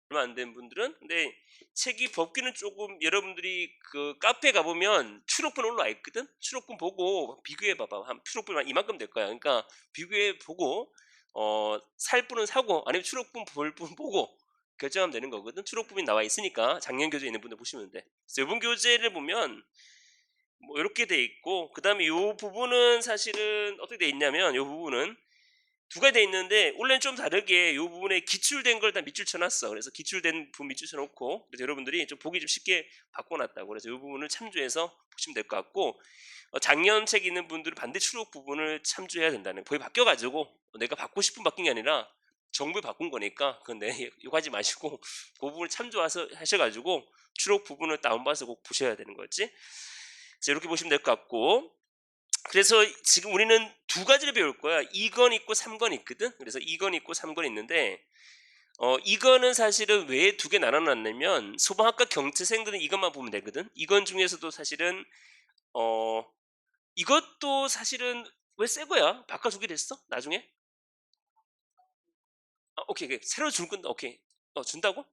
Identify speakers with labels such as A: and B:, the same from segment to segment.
A: 얼마 안 된 분들은. 근데 책이 법규는 조금 여러분들이 그 카페 가보면 추록분 올라와 있거든. 추록분 보고 비교해 봐봐. 한 추록분 한 이만큼 될 거야. 그러니까 비교해 보고 살 분은 사고 아니면 추록분 볼 분 보고 결정하면 되는 거거든. 추록분이 나와 있으니까 작년 교재 있는 분들 보시면 돼. 그래서 이번 교재를 보면 뭐 이렇게 돼 있고, 그다음에 요 부분은 사실은 어떻게 돼 있냐면, 요 부분은 두 가지 돼 있는데 원래는 좀 다르게 요 부분에 기출된 걸 다 밑줄 쳐놨어. 그래서 기출된 부분 밑줄 쳐놓고, 그래서 여러분들이 좀 보기 좀 쉽게 바꿔놨다고. 그래서 요 부분을 참조해서 보시면 될 것 같고, 작년 책 있는 분들은 반대 추록 부분을 참조해야 된다는, 거의 바뀌어가지고 내가 받고 싶은 바뀐 게 아니라 정부에 바꾼 거니까 그건 이거 하지 마시고 그 부분을 참조해서 하셔가지고 추록 부분을 다운받아서 꼭 보셔야 되는 거지. 자, 이렇게 보시면 될 것 같고, 그래서 지금 우리는 두 가지를 배울 거야. 2권 있고 3권 있거든. 그래서 2권 있고 3권 있는데, 이거는 사실은 왜 두 개 나눠놨냐면 소방학과 경체생들은 이것만 보면 되거든. 이건 중에서도 사실은 어 이것도 사실은 왜 새 거야? 바꿔주기로 했어? 나중에? 오케이, 오케이. 새로 줄 건데, 오케이. 준다고?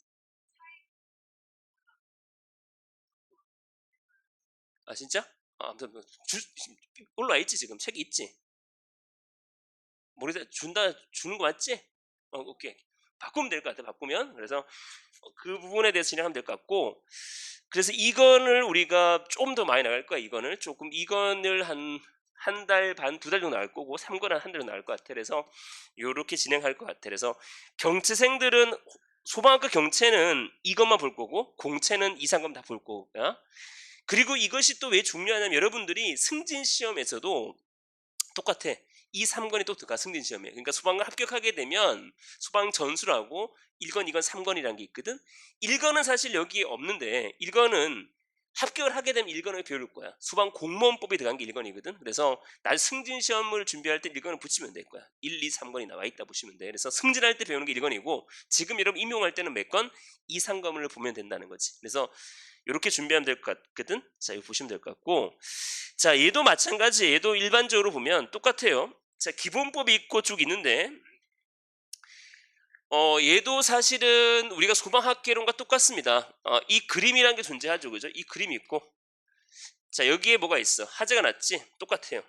A: 진짜? 아무튼 뭐 올라와 있지, 지금 책이 있지. 모르겠다. 주는 거 맞지? 오케이. 바꾸면 될 것 같아. 바꾸면. 그래서 그 부분에 대해서 진행하면 될 것 같고, 그래서 이건을 우리가 좀 더 많이 나갈 거야. 이건을 조금, 이건을 한 달 반, 두 달 정도 나갈 거고, 3권은 한 달 정도 나갈 것 같아. 그래서 요렇게 진행할 것 같아. 그래서 경체생들은 소방학과 경체는 이것만 볼 거고, 공체는 2, 3권 다 볼 거야. 그리고 이것이 또 왜 중요하냐면, 여러분들이 승진 시험에서도 똑같아. 이 3권이 또 들어가, 승진 시험에. 그러니까 소방관 합격하게 되면 소방 전수라고 1권, 2권, 3권이라는 게 있거든. 1권은 사실 여기에 없는데, 1권은 합격을 하게 되면 1권을 배울 거야. 소방 공무원법이 들어간 게 1권이거든. 그래서 나 승진 시험을 준비할 때 1권을 붙이면 될 거야. 1, 2, 3권이 나와 있다 보시면 돼. 그래서 승진할 때 배우는 게 1권이고, 지금 여러분 임용할 때는 몇 권? 2, 3권을 보면 된다는 거지. 그래서 이렇게 준비하면 될 것 같거든. 자, 이거 보시면 될 것 같고, 자, 얘도 마찬가지. 얘도 일반적으로 보면 똑같아요. 자, 기본법이 있고 쭉 있는데, 얘도 사실은 우리가 소방학개론과 똑같습니다. 이 그림이라는 게 존재하죠, 그죠? 이 그림이 있고, 자, 여기에 뭐가 있어? 하재가 났지? 똑같아요.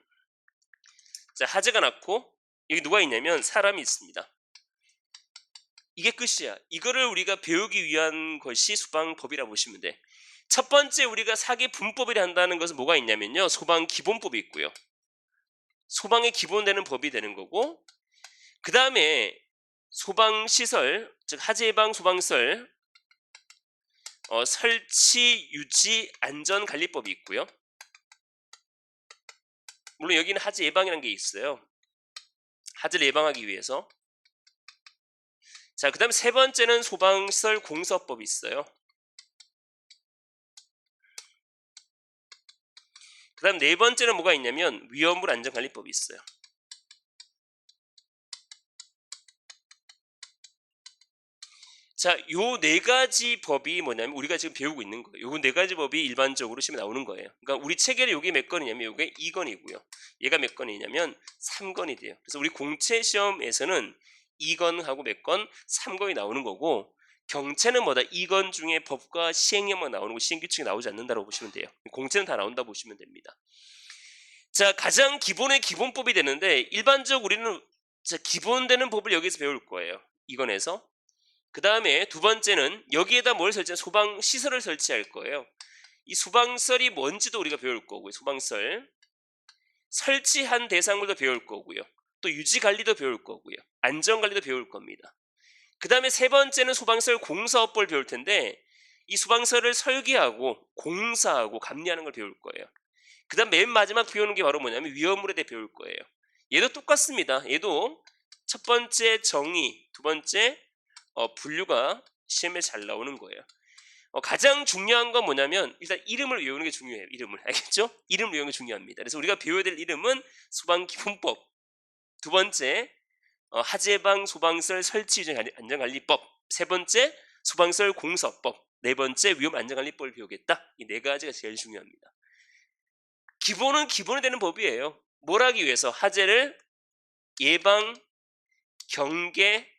A: 자, 하재가 났고, 여기 누가 있냐면 사람이 있습니다. 이게 끝이야. 이거를 우리가 배우기 위한 것이 소방법이라 보시면 돼. 첫 번째 우리가 사기 분법이라 한다는 것은 뭐가 있냐면요, 소방 기본법이 있고요. 소방의 기본되는 법이 되는 거고, 그 다음에 소방시설, 즉 하재예방 소방시설 설치, 유지, 안전관리법이 있고요. 물론 여기는 하재 예방이라는 게 있어요. 하재를 예방하기 위해서. 자, 그 다음에 세 번째는 소방시설 공사법이 있어요. 그 다음 네 번째는 뭐가 있냐면 위험물 안전관리법이 있어요. 자, 요 네 가지 법이 뭐냐면 우리가 지금 배우고 있는 거예요. 요 네 가지 법이 일반적으로 시험에 나오는 거예요. 그러니까 우리 체계에 요게 몇 건이냐면 요게 2건이고요. 얘가 몇 건이냐면 3건이 돼요. 그래서 우리 공채 시험에서는 2건하고 몇 건, 3건이 나오는 거고, 경채는 뭐다? 2건 중에 법과 시행령만 나오는 거, 시행규칙이 나오지 않는다고 보시면 돼요. 공채는 다 나온다 보시면 됩니다. 자, 가장 기본의 기본법이 되는데, 일반적으로 우리는 기본되는 법을 여기서 배울 거예요. 2건에서. 그 다음에 두 번째는 여기에다 뭘 설치한 소방시설을 설치할 거예요. 이 소방시설이 뭔지도 우리가 배울 거고요. 소방시설 설치한 대상물도 배울 거고요. 또 유지관리도 배울 거고요. 안전관리도 배울 겁니다. 그 다음에 세 번째는 소방시설 공사업법을 배울 텐데, 이 소방시설을 설계하고 공사하고 감리하는 걸 배울 거예요. 그 다음 맨 마지막 배우는 게 바로 뭐냐면 위험물에 대해 배울 거예요. 얘도 똑같습니다. 얘도 첫 번째 정의, 두 번째 분류가 시험에 잘 나오는 거예요. 가장 중요한 건 뭐냐면 일단 이름을 외우는 게 중요해요. 이름을. 알겠죠? 이름을 외우는 게 중요합니다. 그래서 우리가 배워야 될 이름은 소방기본법, 두 번째 하재방 소방시설 설치 안전관리법, 세 번째 소방시설 공사법, 네 번째 위험 안전관리법을 배우겠다. 이 네 가지가 제일 중요합니다. 기본은 기본이 되는 법이에요. 뭘 하기 위해서? 하재를 예방, 경계,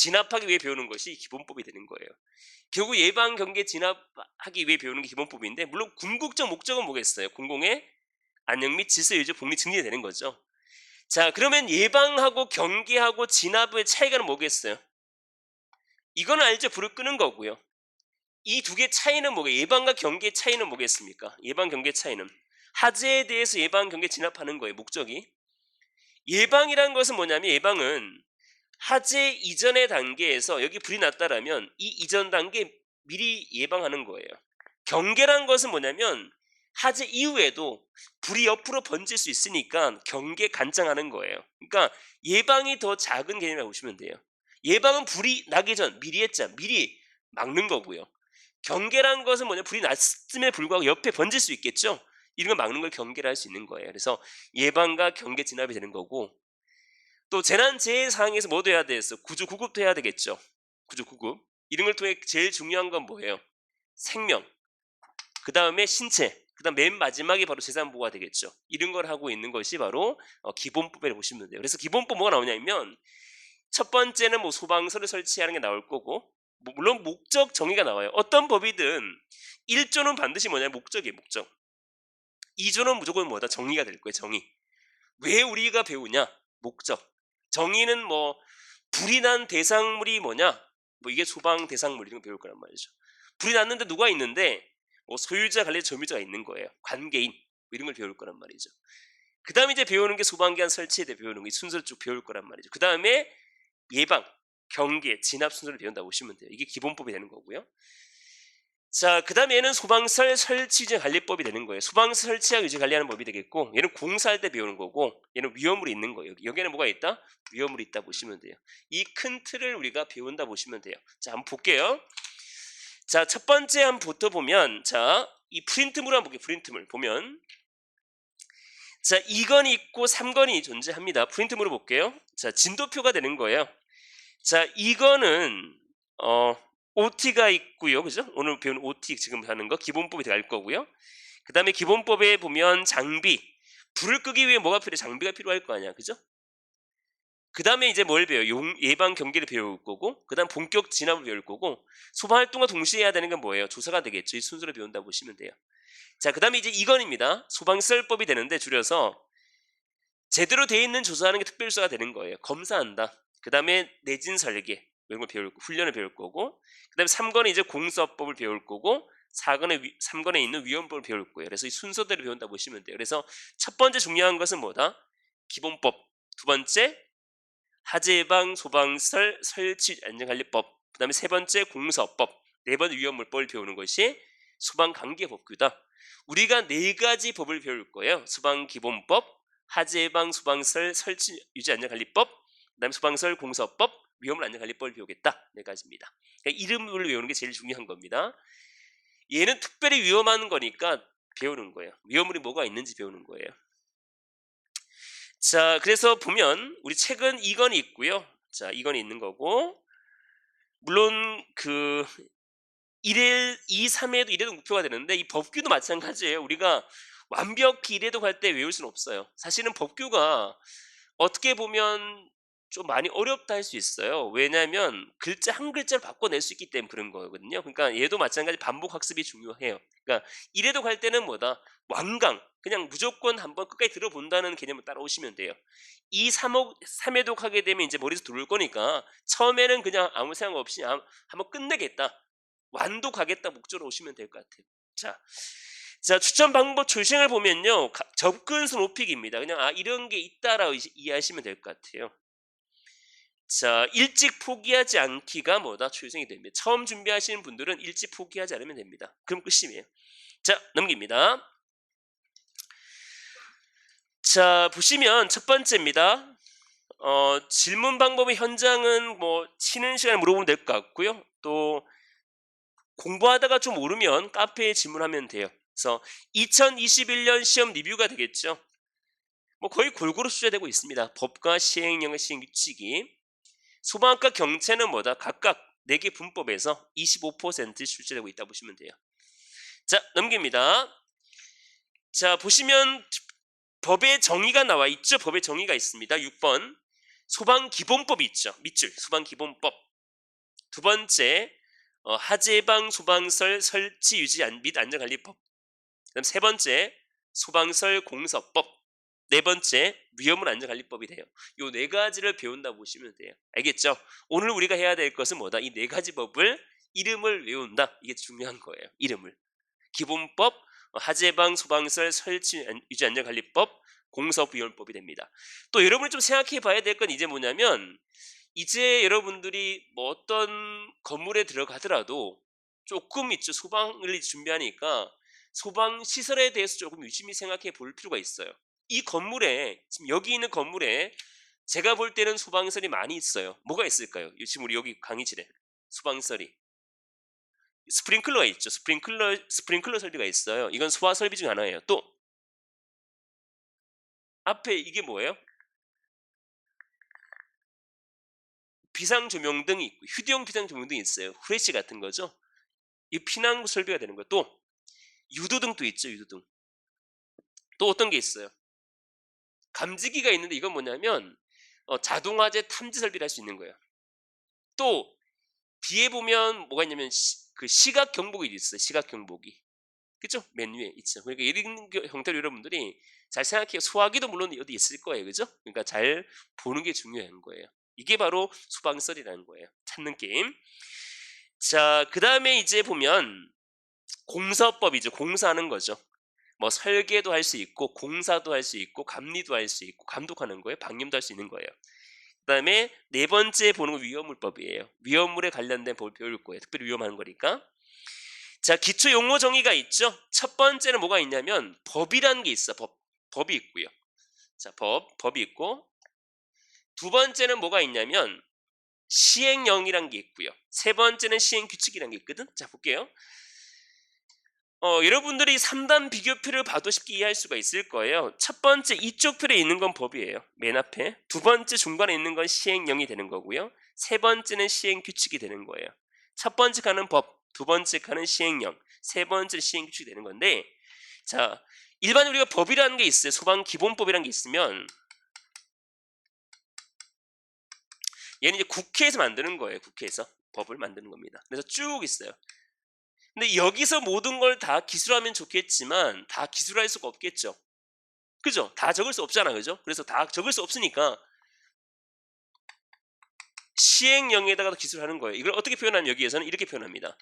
A: 진압하기 위해 배우는 것이 기본법이 되는 거예요. 결국 예방, 경계, 진압하기 위해 배우는 게 기본법인데 물론 궁극적 목적은 뭐겠어요? 공공의 안녕 및 질서 유지, 복리 증진이 되는 거죠. 자, 그러면 예방하고 경계하고 진압의 차이가 뭐겠어요? 이거는 알죠? 불을 끄는 거고요. 이 두 개 차이는 뭐겠어요? 예방과 경계 차이는 뭐겠습니까? 예방, 경계 차이는 하재에 대해서 예방, 경계, 진압하는 거예요. 목적이. 예방이라는 것은 뭐냐면 예방은 하재 이전의 단계에서 여기 불이 났다라면 이 이전 단계 미리 예방하는 거예요. 경계란 것은 뭐냐면 하재 이후에도 불이 옆으로 번질 수 있으니까 경계 간장하는 거예요. 그러니까 예방이 더 작은 개념이라고 보시면 돼요. 예방은 불이 나기 전 미리 했자 미리 막는 거고요. 경계란 것은 뭐냐, 불이 났음에 불구하고 옆에 번질 수 있겠죠. 이런 걸 막는 걸 경계를 할 수 있는 거예요. 그래서 예방과 경계 진압이 되는 거고, 또 재난재해 상황에서 뭐도 해야 되겠어? 구조구급도 해야 되겠죠. 구조구급. 이런 걸 통해 제일 중요한 건 뭐예요? 생명, 그 다음에 신체, 그 다음 맨 마지막에 바로 재산 보호가 되겠죠. 이런 걸 하고 있는 것이 바로 기본법이라고 보시면 돼요. 그래서 기본법 뭐가 나오냐면 첫 번째는 뭐 소방서를 설치하는 게 나올 거고, 물론 목적 정의가 나와요. 어떤 법이든 1조는 반드시 뭐냐, 목적이에요. 목적. 2조는 무조건 뭐다, 정의가 될 거예요. 정의. 왜 우리가 배우냐? 목적. 정의는 뭐 불이 난 대상물이 뭐냐? 뭐 이게 소방 대상물 이런 거 배울 거란 말이죠. 불이 났는데 누가 있는데 뭐 소유자, 관리자, 점유자가 있는 거예요. 관계인 뭐 이런 걸 배울 거란 말이죠. 그 다음에 이제 배우는 게 소방기관 설치에 대해 배우는 거, 이 순서를 쭉 배울 거란 말이죠. 그 다음에 예방, 경계, 진압 순서를 배운다고 보시면 돼요. 이게 기본법이 되는 거고요. 자, 그 다음에 얘는 소방설 설치 유지 관리법이 되는 거예요. 소방서 설치하고 유지 관리하는 법이 되겠고, 얘는 공사할 때 배우는 거고, 얘는 위험물이 있는 거예요. 여기에는 뭐가 있다? 위험물이 있다 보시면 돼요. 이 큰 틀을 우리가 배운다 보시면 돼요. 자, 한번 볼게요. 자, 첫 번째 한번 붙어보면, 자, 이 프린트물 한번 볼게요. 프린트물 보면, 자, 2건이 있고 3건이 존재합니다. 프린트물을 볼게요. 자, 진도표가 되는 거예요. 자, 이거는 OT가 있고요. 그죠? 오늘 배운 OT 지금 하는 거 기본법이 될 거고요. 그 다음에 기본법에 보면 장비, 불을 끄기 위해 뭐가 필요해? 장비가 필요할 거 아니야. 그죠? 그 다음에 이제 뭘 배워요? 예방 경계를 배울 거고, 그 다음 본격 진압을 배울 거고, 소방활동과 동시에 해야 되는 건 뭐예요? 조사가 되겠죠. 이 순서를 배운다고 보시면 돼요. 자, 그 다음에 이제 이건입니다. 소방시설법이 되는데 줄여서 제대로 돼 있는 조사하는 게 특별조사가 되는 거예요. 검사한다. 그 다음에 내진 설계 이런 걸 배울, 훈련을 배울 거고, 그 다음에 3건에 이제 공사법을 배울 거고, 3건에 있는 위험법을 배울 거예요. 그래서 이 순서대로 배운다 보시면 돼요. 그래서 첫 번째 중요한 것은 뭐다? 기본법. 두 번째 하재 예방 소방설 설치 안전관리법. 그 다음에 세 번째 공사법. 네 번째 위험물법을 배우는 것이 소방관계법규다. 우리가 네 가지 법을 배울 거예요. 소방기본법, 하재 예방 소방설 설치 유지 안전관리법, 그다음에 소방설 공사법, 위험물 안전관리법을 배우겠다. 네 가지입니다. 그러니까 이름을 외우는 게 제일 중요한 겁니다. 얘는 특별히 위험한 거니까 배우는 거예요. 위험물이 뭐가 있는지 배우는 거예요. 자, 그래서 보면 우리 책은 2건이 있고요. 자, 2건이 있는 거고, 물론 그 1회, 2, 3회도 이래도 목표가 되는데 이 법규도 마찬가지예요. 우리가 완벽히 이래도 갈 때 외울 수는 없어요. 사실은 법규가 어떻게 보면 좀 많이 어렵다 할 수 있어요. 왜냐하면 글자 한 글자를 바꿔낼 수 있기 때문에 그런 거거든요. 그러니까 얘도 마찬가지 반복 학습이 중요해요. 그러니까 이래도 갈 때는 뭐다? 완강, 그냥 무조건 한번 끝까지 들어본다는 개념을 따라오시면 돼요. 이 3회독 하게 되면 이제 머리에서 들어올 거니까 처음에는 그냥 아무 생각 없이 한번 끝내겠다, 완독하겠다 목적으로 오시면 될 것 같아요. 자, 추천 방법 출생을 보면요, 접근수 높이기입니다. 그냥 이런 게 있다라고 이해하시면 될 것 같아요. 자, 일찍 포기하지 않기가 뭐다? 출생이 됩니다. 처음 준비하시는 분들은 일찍 포기하지 않으면 됩니다. 그럼 끝이에요. 자, 넘깁니다. 자, 보시면 첫 번째입니다. 질문 방법의 현장은 뭐 쉬는 시간에 물어보면 될 것 같고요. 또 공부하다가 좀 모르면 카페에 질문하면 돼요. 그래서 2021년 시험 리뷰가 되겠죠. 뭐 거의 골고루 출제되고 있습니다. 법과 시행령의 시행 규칙이. 소방학과 경체는 뭐다? 각각 4개 분법에서 25% 출제되고 있다 보시면 돼요. 자, 넘깁니다. 자, 보시면 법의 정의가 나와 있죠. 법의 정의가 있습니다. 6번 소방기본법이 있죠. 밑줄 소방기본법. 두 번째 하재방 소방설 설치 유지 및 안전관리법. 그다음 세 번째 소방설 공서법. 네 번째 위험물 안전관리법이 돼요. 요 네 가지를 배운다 보시면 돼요. 알겠죠? 오늘 우리가 해야 될 것은 뭐다? 이 네 가지 법을 이름을 외운다. 이게 중요한 거예요. 이름을. 기본법, 하재방 소방설 설치 유지 안전관리법, 공서위험법이 됩니다. 또 여러분이 좀 생각해 봐야 될 건 이제 뭐냐면 이제 여러분들이 뭐 어떤 건물에 들어가더라도 조금 있죠. 소방을 준비하니까 소방 시설에 대해서 조금 유심히 생각해 볼 필요가 있어요. 이 건물에 지금 여기 있는 건물에 제가 볼 때는 소방설이 많이 있어요. 뭐가 있을까요? 지금 우리 여기 강의실에 소방설이 스프링클러가 있죠. 스프링클러 설비가 있어요. 이건 소화 설비 중 하나예요. 또 앞에 이게 뭐예요? 비상 조명등이 있고 휴대용 비상 조명등이 있어요. 후레쉬 같은 거죠. 이 피난 설비가 되는 거예요. 또 유도등도 있죠. 유도등. 또 어떤 게 있어요? 감지기가 있는데 이건 뭐냐면 자동화재 탐지 설비를 할 수 있는 거예요. 또 뒤에 보면 뭐가 있냐면 그 시각 경보기 있어요. 시각 경보기. 그죠? 맨 위에 있죠. 그러니까 이런 형태로 여러분들이 잘 생각해요. 소화기도 물론 어디 있을 거예요. 그죠? 그러니까 잘 보는 게 중요한 거예요. 이게 바로 소방설이라는 거예요. 찾는 게임. 자, 그 다음에 이제 보면 공사법이죠. 공사하는 거죠. 뭐 설계도 할 수 있고 공사도 할 수 있고 감리도 할 수 있고 감독하는 거예요. 방임도 할 수 있는 거예요. 그 다음에 네 번째 보는 건 위험물법이에요. 위험물에 관련된 법을 배울 거예요. 특별히 위험한 거니까. 자, 기초 용어 정의가 있죠. 첫 번째는 뭐가 있냐면 법이라는 게 있어. 법이 있고요. 자, 법이 있고 두 번째는 뭐가 있냐면 시행령이란 게 있고요. 세 번째는 시행규칙이란 게 있거든. 자, 볼게요. 여러분들이 3단 비교표를 봐도 쉽게 이해할 수가 있을 거예요. 첫 번째 이쪽 표에 있는 건 법이에요. 맨 앞에. 두 번째 중간에 있는 건 시행령이 되는 거고요. 세 번째는 시행규칙이 되는 거예요. 첫 번째 칸은 법, 두 번째 칸은 시행령, 세 번째 시행규칙이 되는 건데, 자, 일반 우리가 법이라는 게 있어요. 소방기본법이라는 게 있으면 얘는 이제 국회에서 만드는 거예요. 국회에서 법을 만드는 겁니다. 그래서 쭉 있어요. 근데 여기서 모든 걸 다 기술하면 좋겠지만 다 기술할 수가 없겠죠. 그죠? 다 적을 수 없잖아. 그죠? 그래서 다 적을 수 없으니까 시행령에다가 기술하는 거예요. 이걸 어떻게 표현하면 여기에서는 이렇게 표현합니다.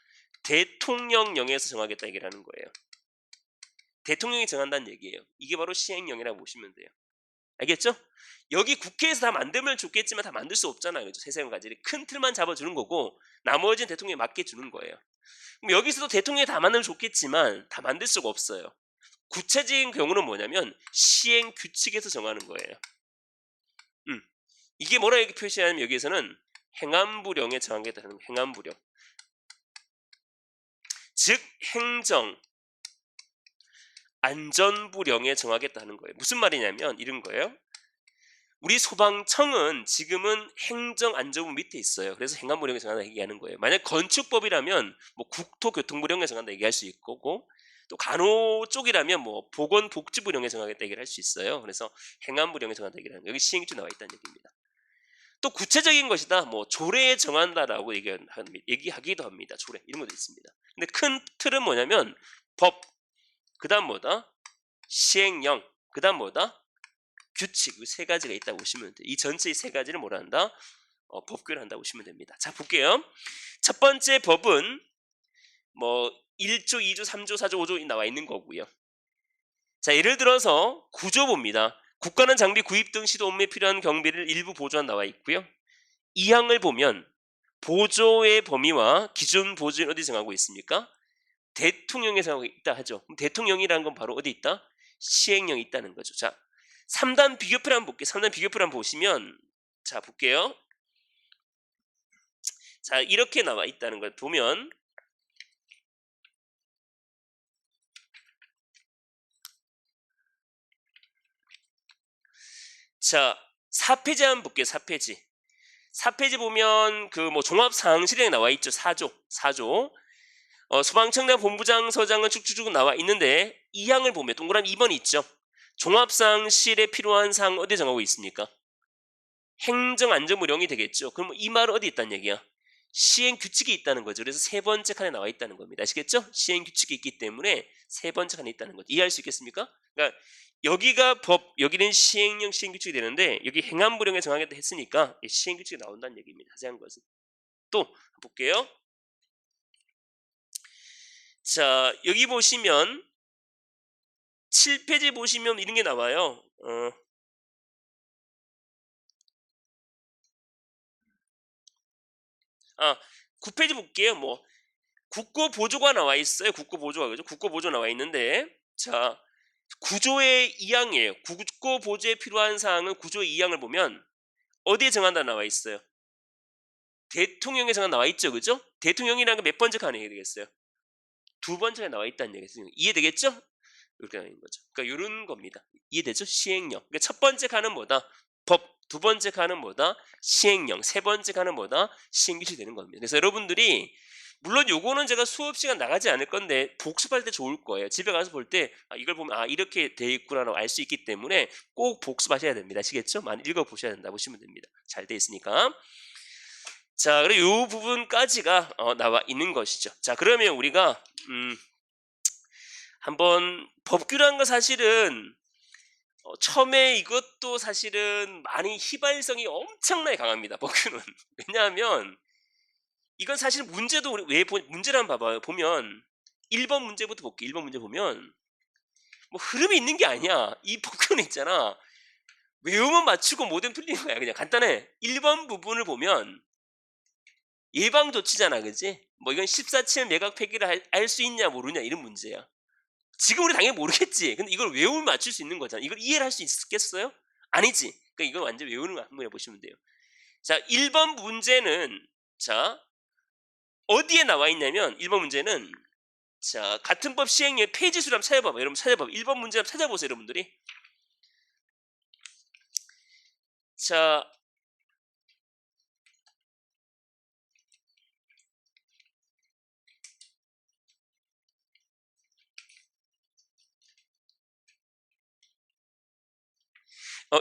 A: 대통령령에서 정하겠다 얘기를 하는 거예요. 대통령이 정한다는 얘기예요. 이게 바로 시행령이라고 보시면 돼요. 알겠죠? 여기 국회에서 다 만들면 좋겠지만 다 만들 수 없잖아요. 그죠? 세세한 가지를 큰 틀만 잡아주는 거고 나머지는 대통령이 맡겨주는 거예요. 그럼 여기서도 대통령이 다 만들면 좋겠지만 다 만들 수가 없어요. 구체적인 경우는 뭐냐면 시행 규칙에서 정하는 거예요. 이게 뭐라 이렇게 표시하냐면 여기에서는 행안부령에 정하겠다는 거예요. 행안부령. 즉 행정 안전부령에 정하겠다는 거예요. 무슨 말이냐면 이런 거예요. 우리 소방청은 지금은 행정안전부 밑에 있어요. 그래서 행안부령에 정한다 얘기하는 거예요. 만약 건축법이라면 뭐 국토교통부령에 정한다 얘기할 수 있고 또 간호 쪽이라면 뭐 보건복지부령에 정하겠다 얘기를 할 수 있어요. 그래서 행안부령에 정한다 얘기를 하는 거예요. 여기 시행규칙 나와 있다는 얘기입니다. 또 구체적인 것이다. 뭐 조례에 정한다라고 얘기하기도 합니다. 조례 이런 것도 있습니다. 근데 큰 틀은 뭐냐면 법, 그다음 뭐다? 시행령, 그다음 뭐다? 규칙. 이 세 가지가 있다고 보시면 돼요. 이 전체 이 세 가지를 뭐라 한다? 법규를 한다고 보시면 됩니다. 자, 볼게요. 첫 번째 법은 뭐 1조, 2조, 3조, 4조, 5조 나와 있는 거고요. 자, 예를 들어서 구조 봅니다. 국가는 장비 구입 등 시도 업무에 필요한 경비를 일부 보조한 나와 있고요. 이 항을 보면 보조의 범위와 기준 보조는 어디 정하고 있습니까? 대통령에 정하고 있다 하죠. 그럼 대통령이라는 건 바로 어디 있다? 시행령이 있다는 거죠. 자, 3단 비교표를 한번 볼게요. 3단 비교표를 한번 보시면 자, 볼게요. 자, 이렇게 나와 있다는 걸 보면 자, 4페이지 한번 볼게요. 4페이지. 4페이지 보면 그 뭐 종합사항실에 나와 있죠. 4조. 소방청장 본부장 서장은 쭉쭉쭉 나와 있는데 이 항을 보면 동그라미 2번이 있죠. 종합사항실에 필요한 사항 어디 정하고 있습니까? 행정안전부령이 되겠죠. 그럼 이 말은 어디 있다는 얘기야? 시행 규칙이 있다는 거죠. 그래서 세 번째 칸에 나와 있다는 겁니다. 아시겠죠? 시행 규칙이 있기 때문에 세 번째 칸에 있다는 거죠. 이해할 수 있겠습니까? 그러니까 여기가 법, 여기는 시행령 시행 규칙이 되는데 여기 행안부령에 정하겠다 했으니까 시행 규칙이 나온다는 얘기입니다. 자세한 것은. 또 볼게요. 자, 여기 보시면 7페이지 보시면 이런 게 나와요. 9페이지 볼게요. 뭐 국고보조가 나와 있어요. 국고보조가 그죠? 국고보조 나와 있는데 자, 구조의 2항이에요. 국고보조에 필요한 사항은 구조의 2항을 보면 어디에 정한다 나와 있어요? 대통령에 정한 나와 있죠. 그죠? 대통령이라는 건 몇 번째 칸에 되겠어요? 두 번째가 나와 있다는 얘기죠. 이해되겠죠? 이렇게 나와 있는 거죠. 그러니까 이런 겁니다. 이해되죠? 시행령. 그러니까 첫 번째 칸은 뭐다? 법. 두 번째 칸은 뭐다? 시행령. 세 번째 칸은 뭐다? 시행규칙이 되는 겁니다. 그래서 여러분들이 물론 요거는 제가 수업 시간 나가지 않을 건데 복습할 때 좋을 거예요. 집에 가서 볼 때 이걸 보면 이렇게 돼 있구나라고 알 수 있기 때문에 꼭 복습하셔야 됩니다. 아시겠죠? 많이 읽어보셔야 된다 보시면 됩니다. 잘 돼 있으니까. 자, 그리고 요 부분까지가 나와 있는 것이죠. 자, 그러면 우리가 한번 법규라는 거 사실은 처음에 이것도 사실은 많이 휘발성이 엄청나게 강합니다. 법규는. 왜냐하면 이건 사실 문제도 우리 왜 문제를 한번 봐봐요. 보면 1번 문제부터 볼게요. 1번 문제 보면 뭐 흐름이 있는 게 아니야. 이 법규는 있잖아. 외우면 맞추고 뭐든 틀리는 거야. 그냥 간단해. 1번 부분을 보면 예방조치잖아. 그지? 뭐 이건 14.7 매각 폐기를 할 수 있냐 모르냐 이런 문제야. 지금 우리 당연히 모르겠지. 근데 이걸 외우면 맞출 수 있는 거잖아. 이걸 이해를 할 수 있겠어요? 아니지. 그러니까 이건 완전 외우는 거 한번 해보시면 돼요. 자, 1번 문제는 자 어디에 나와 있냐면 1번 문제는 자 같은 법 시행령 페이지 수를 한번 찾아봐봐. 여러분 찾아봐봐. 1번 문제 한번 찾아보세요. 여러분들이. 자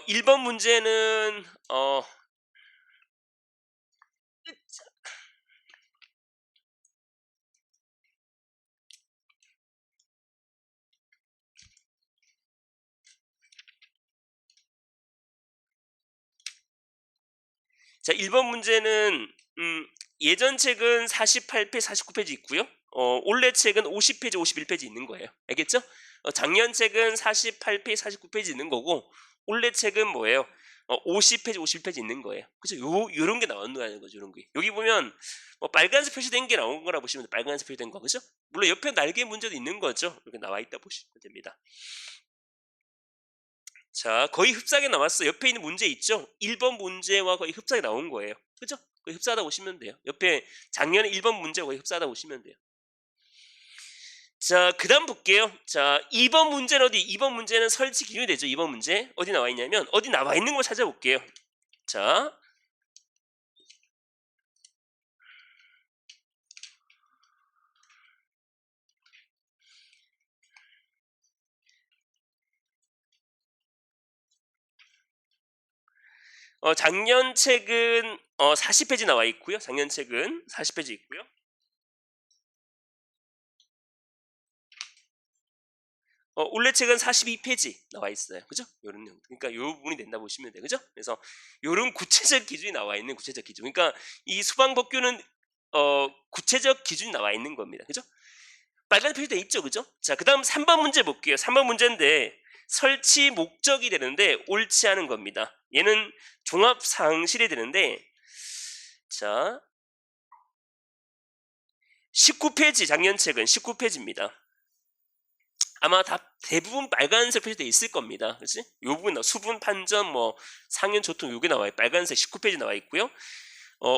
A: 1번 문제는 1번 문제는 예전 책은 48페이지, 49페이지 있고요. 올해 책은 50페이지, 51페이지 있는 거예요. 알겠죠? 작년 책은 48페이지, 49페이지 있는 거고 올해 책은 뭐예요? 50페이지, 51페이지 있는 거예요. 그죠? 요런 게 나온다는 거죠. 요런 게. 여기 보면 뭐 빨간색 표시된 게 나온 거라 보시면 돼요. 빨간색 표시된 거. 그죠? 물론 옆에 날개 문제도 있는 거죠. 이렇게 나와 있다 보시면 됩니다. 자, 거의 흡사하게 나왔어요. 옆에 있는 문제 있죠? 1번 문제와 거의 흡사하게 나온 거예요. 그죠? 거의 흡사하다 보시면 돼요. 옆에 작년에 1번 문제와 거의 흡사하다 보시면 돼요. 자, 그 다음 볼게요. 자, 2번 문제는 어디? 2번 문제는 설치 기준이 되죠. 2번 문제. 어디 나와 있냐면, 어디 나와 있는 걸 찾아볼게요. 자, 작년 책은 40페이지 나와 있고요. 작년 책은 40페이지 있고요. 올해 책은 42페이지 나와 있어요. 그죠? 요런 그러니까 요 부분이 된다 보시면 돼요. 그죠? 그래서 요런 구체적 기준이 나와 있는 구체적 기준. 그러니까 이 수방 법규는 구체적 기준이 나와 있는 겁니다. 그죠? 빨간 표시돼 있죠. 그죠? 자, 그다음 3번 문제 볼게요. 3번 문제인데 설치 목적이 되는데 옳지 않은 겁니다. 얘는 종합 상실이 되는데 자, 19페이지 작년 책은 19페이지입니다. 아마 대부분 빨간색 표시되어 있을 겁니다. 그렇지? 요 부분 수분 판정 뭐 상현 조통 요게 나와요. 빨간색 19페이지 나와 있고요.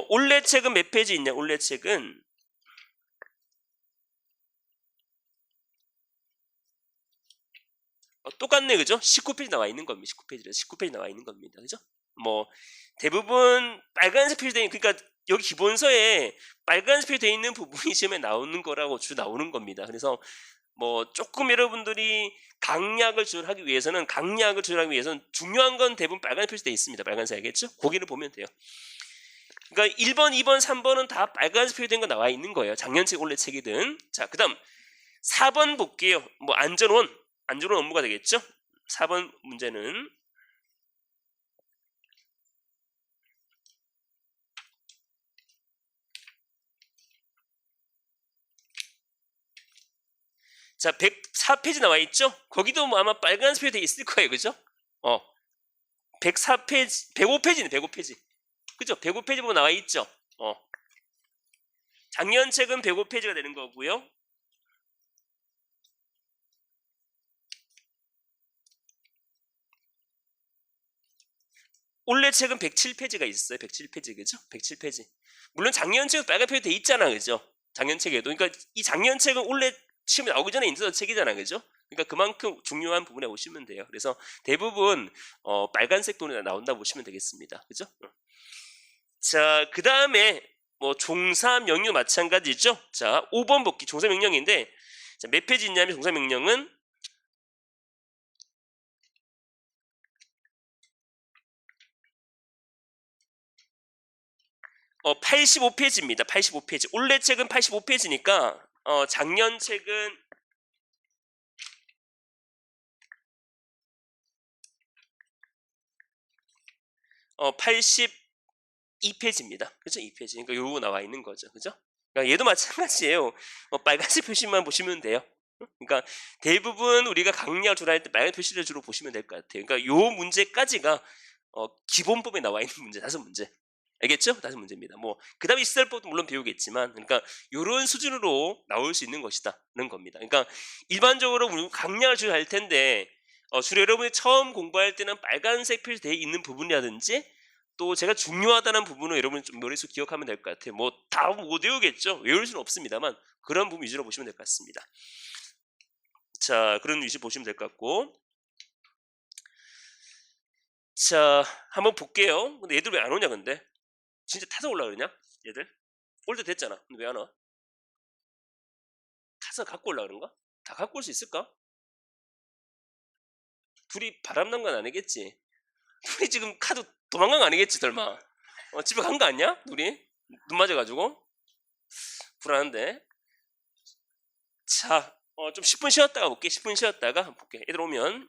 A: 올해 책은 몇 페이지 있냐? 올해 책은 똑같네. 그죠? 19페이지 나와 있는 겁니다. 19페이지로 19페이지 나와 있는 겁니다. 그죠? 뭐 대부분 빨간색 표시되어 있는 그러니까 여기 기본서에 빨간색 표시되어 있는 부분이 시험에 나오는 거라고 주 나오는 겁니다. 그래서 뭐 조금 여러분들이 강약을 조절하기 위해서는 중요한 건 대부분 빨간 표시되어 있습니다. 빨간색 알겠죠? 거기를 보면 돼요. 그러니까 1번, 2번, 3번은 다 빨간색 표시된 거 나와 있는 거예요. 작년책, 올해책이든. 자, 그 다음 4번 볼게요. 뭐 안전원 업무가 되겠죠? 4번 문제는 자, 104페이지 나와 있죠? 거기도 뭐 아마 빨간색 표시되어 있을 거예요. 그죠? 104페이지, 105페이지네, 105페이지. 그죠? 105페이지 보면 나와 있죠? 작년 책은 105페이지가 되는 거고요. 올해 책은 107페이지가 있어요. 107페이지, 그죠? 107페이지. 물론 작년 책은 빨간 표시 돼 있잖아, 그죠? 작년 책에도. 그러니까 이 작년 책은 올해 시험에 나오기 전에 인터넷 책이잖아, 그죠? 그러니까 그만큼 중요한 부분에 보시면 돼요. 그래서 대부분 빨간색 돈이 나온다 보시면 되겠습니다, 그죠? 자, 그 다음에 뭐 종사 명령 마찬가지죠. 자, 5번 복귀 종사 명령인데 자, 몇 페이지 있냐면 종사 명령은 85페이지입니다. 85페이지. 올해 책은 85페이지니까 작년 책은 82페이지입니다. 그죠? 2페이지. 그러니까 요거 나와 있는 거죠. 그죠? 그러니까 얘도 마찬가지예요. 빨간색 표시만 보시면 돼요. 그러니까 대부분 우리가 강약을 주로 할 때 빨간 표시를 주로 보시면 될 것 같아요. 그러니까 요 문제까지가 기본법에 나와 있는 문제 5문제. 알겠죠? 5문제입니다. 뭐 그다음에 시설법도 물론 배우겠지만, 그러니까 이런 수준으로 나올 수 있는 것이다는 겁니다. 그러니까 일반적으로 우리 강약을 주로 할 텐데 주로 여러분이 처음 공부할 때는 빨간색 표시되어 있는 부분이라든지 또 제가 중요하다는 부분을 여러분이 좀 머릿속에 기억하면 될 것 같아요. 뭐 다 못 외우겠죠? 외울 수는 없습니다만 그런 부분 위주로 보시면 될 것 같습니다. 자, 그런 위주 보시면 될 것 같고, 자, 한번 볼게요. 근데 얘들 왜 안 오냐 근데? 진짜 타서 올라 그러냐? 얘들? 올 때 됐잖아. 근데 왜 안 와? 타서 갖고 올라 그런가? 다 갖고 올 수 있을까? 둘이 바람난 건 아니겠지? 둘이 지금 카드 도망간 거 아니겠지 설마? 집에 간 거 아니야? 둘이? 눈 맞아가지고? 불안한데. 자, 좀 10분 쉬었다가 볼게. 10분 쉬었다가 볼게. 애들 오면